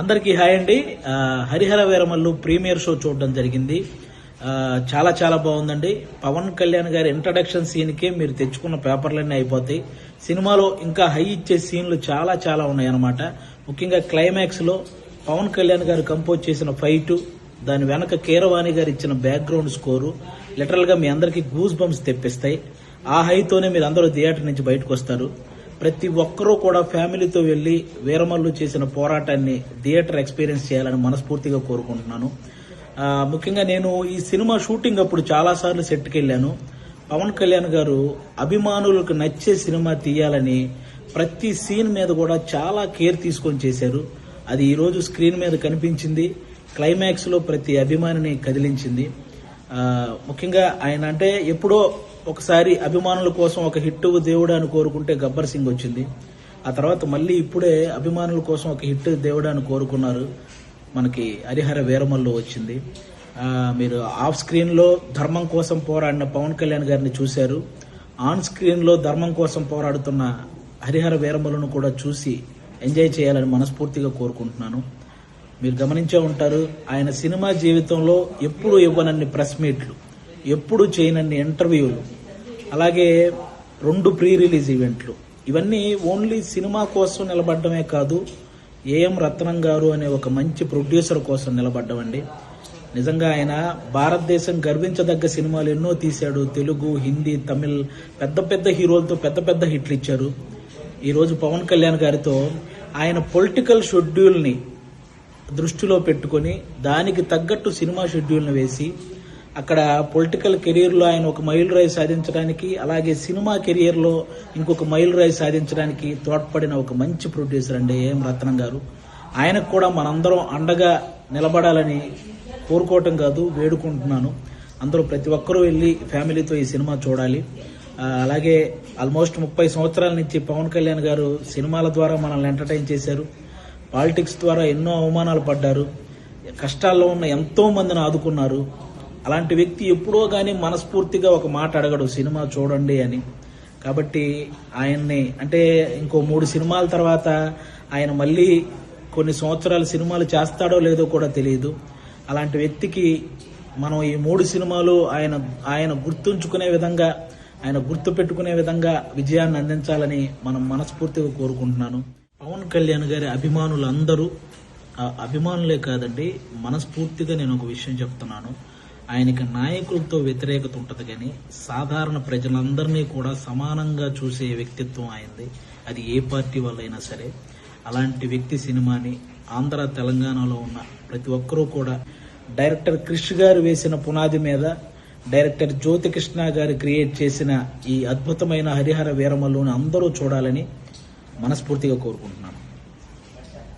అందరికీ హాయ్ అండి. Harihara Veeramallu premiere show చూడడం జరిగింది. చాలా చాలా బాగుందండి. పవన్ కళ్యాణ్ గారి ఇంట్రడక్షన్ సీన్కే మీరు తెచ్చుకున్న పేపర్లన్నీ అయిపోతాయి. సినిమాలో ఇంకా హై ఇచ్చే సీన్లు చాలా చాలా ఉన్నాయన్నమాట. ముఖ్యంగా క్లైమాక్స్ లో పవన్ కళ్యాణ్ గారు కంపోజ్ చేసిన ఫైట్, దాని వెనక కీరవాణి గారు ఇచ్చిన బ్యాక్గ్రౌండ్ స్కోరు లిటరల్ గా మీ అందరికీ గూస్ బంప్స్ తెప్పిస్తాయి. ఆ హైతోనే మీరు అందరూ థియేటర్ నుంచి బయటకు వస్తారు. ప్రతి ఒక్కరూ కూడా ఫ్యామిలీతో వెళ్లి వీరమల్లు చేసిన పోరాటాన్ని థియేటర్ ఎక్స్పీరియన్స్ చేయాలని మనస్ఫూర్తిగా కోరుకుంటున్నాను. ముఖ్యంగా నేను ఈ సినిమా షూటింగ్ అప్పుడు చాలా సార్లు సెట్కి వెళ్ళాను. పవన్ కళ్యాణ్ గారు అభిమానులకు నచ్చే సినిమా తీయాలని ప్రతి సీన్ మీద కూడా చాలా కేర్ తీసుకొని చేశారు. అది ఈ రోజు స్క్రీన్ మీద కనిపించింది. క్లైమాక్స్ లో ప్రతి అభిమానిని కదిలించింది. ముఖ్యంగా ఆయన అంటే ఎప్పుడో ఒకసారి అభిమానుల కోసం ఒక హిట్ దేవుడు అని కోరుకుంటే గబ్బర్ సింగ్ వచ్చింది. ఆ తర్వాత మళ్ళీ ఇప్పుడే అభిమానుల కోసం ఒక హిట్ దేవుడు అని కోరుకున్నారు. మనకి హరిహర వీరమల్లు వచ్చింది. మీరు ఆఫ్ స్క్రీన్ లో ధర్మం కోసం పోరాడిన పవన్ కళ్యాణ్ గారిని చూశారు. ఆన్ స్క్రీన్ లో ధర్మం కోసం పోరాడుతున్న హరిహర వీరమల్లును కూడా చూసి ఎంజాయ్ చేయాలని మనస్ఫూర్తిగా కోరుకుంటున్నాను. మీరు గమనించే ఉంటారు, ఆయన సినిమా జీవితంలో ఎప్పుడు ఇవ్వనన్ని ప్రెస్ మీట్లు, ఎప్పుడు చేయనన్ని ఇంటర్వ్యూలు, అలాగే 2 ప్రీ రిలీజ్ ఈవెంట్లు, ఇవన్నీ ఓన్లీ సినిమా కోసం నిలబడ్డమే కాదు, ఏఎం రత్నం గారు అనే ఒక మంచి ప్రొడ్యూసర్ కోసం నిలబడ్డమండి. నిజంగా ఆయన భారతదేశం గర్వించదగ్గ సినిమాలు ఎన్నో తీశాడు. తెలుగు, హిందీ, తమిళ్ పెద్ద పెద్ద హీరోలతో పెద్ద పెద్ద హిట్లు ఇచ్చారు. ఈరోజు పవన్ కళ్యాణ్ గారితో ఆయన పొలిటికల్ షెడ్యూల్ని దృష్టిలో పెట్టుకొని దానికి తగ్గట్టు సినిమా షెడ్యూల్ని వేసి అక్కడ పొలిటికల్ కెరీర్లో ఆయన ఒక మైల్ రాయి సాధించడానికి, అలాగే సినిమా కెరియర్లో ఇంకొక మైల్ రాయి సాధించడానికి తోడ్పడిన ఒక మంచి ప్రొడ్యూసర్ అండి ఏఎం రత్నం గారు. ఆయనకు కూడా మనందరం అండగా నిలబడాలని కోరుకోవటం కాదు, వేడుకుంటున్నాను. అందరూ ప్రతి ఒక్కరూ వెళ్ళి ఫ్యామిలీతో ఈ సినిమా చూడాలి. అలాగే ఆల్మోస్ట్ 30 సంవత్సరాల నుంచి పవన్ కళ్యాణ్ గారు సినిమాల ద్వారా మనల్ని ఎంటర్టైన్ చేశారు. పాలిటిక్స్ ద్వారా ఎన్నో అవమానాలు పడ్డారు. కష్టాల్లో ఉన్న ఎంతో మందిని ఆదుకున్నారు. అలాంటి వ్యక్తి ఎప్పుడో కానీ మనస్ఫూర్తిగా ఒక మాట అడగడు, సినిమా చూడండి అని. కాబట్టి ఆయన్ని అంటే ఇంకో 3 సినిమాల తర్వాత ఆయన మళ్ళీ కొన్ని సంవత్సరాలు సినిమాలు చేస్తాడో లేదో కూడా తెలియదు. అలాంటి వ్యక్తికి మనం ఈ 3 సినిమాలు ఆయన గుర్తుంచుకునే విధంగా, ఆయన గుర్తు పెట్టుకునే విధంగా విజయాన్ని అందించాలని మనం మనస్ఫూర్తిగా కోరుకుంటున్నాను. పవన్ కళ్యాణ్ గారి అభిమానులందరూ, అభిమానులే కాదండి, మనస్ఫూర్తిగా నేను ఒక విషయం చెప్తున్నాను. ఆయనకి నాయకులతో వ్యతిరేకత ఉంటుంది, కానీ సాధారణ ప్రజలందరినీ కూడా సమానంగా చూసే వ్యక్తిత్వం ఆయనది. అది ఏ పార్టీ వల్లైనా సరే. అలాంటి వ్యక్తి సినిమాని ఆంధ్ర, తెలంగాణలో ఉన్న ప్రతి ఒక్కరూ కూడా డైరెక్టర్ క్రిష్ గారు వేసిన పునాది మీద డైరెక్టర్ జ్యోతికృష్ణ గారు క్రియేట్ చేసిన ఈ అద్భుతమైన హరిహర వీరమల్లుని అందరూ చూడాలని మనస్ఫూర్తిగా కోరుకుంటున్నాను.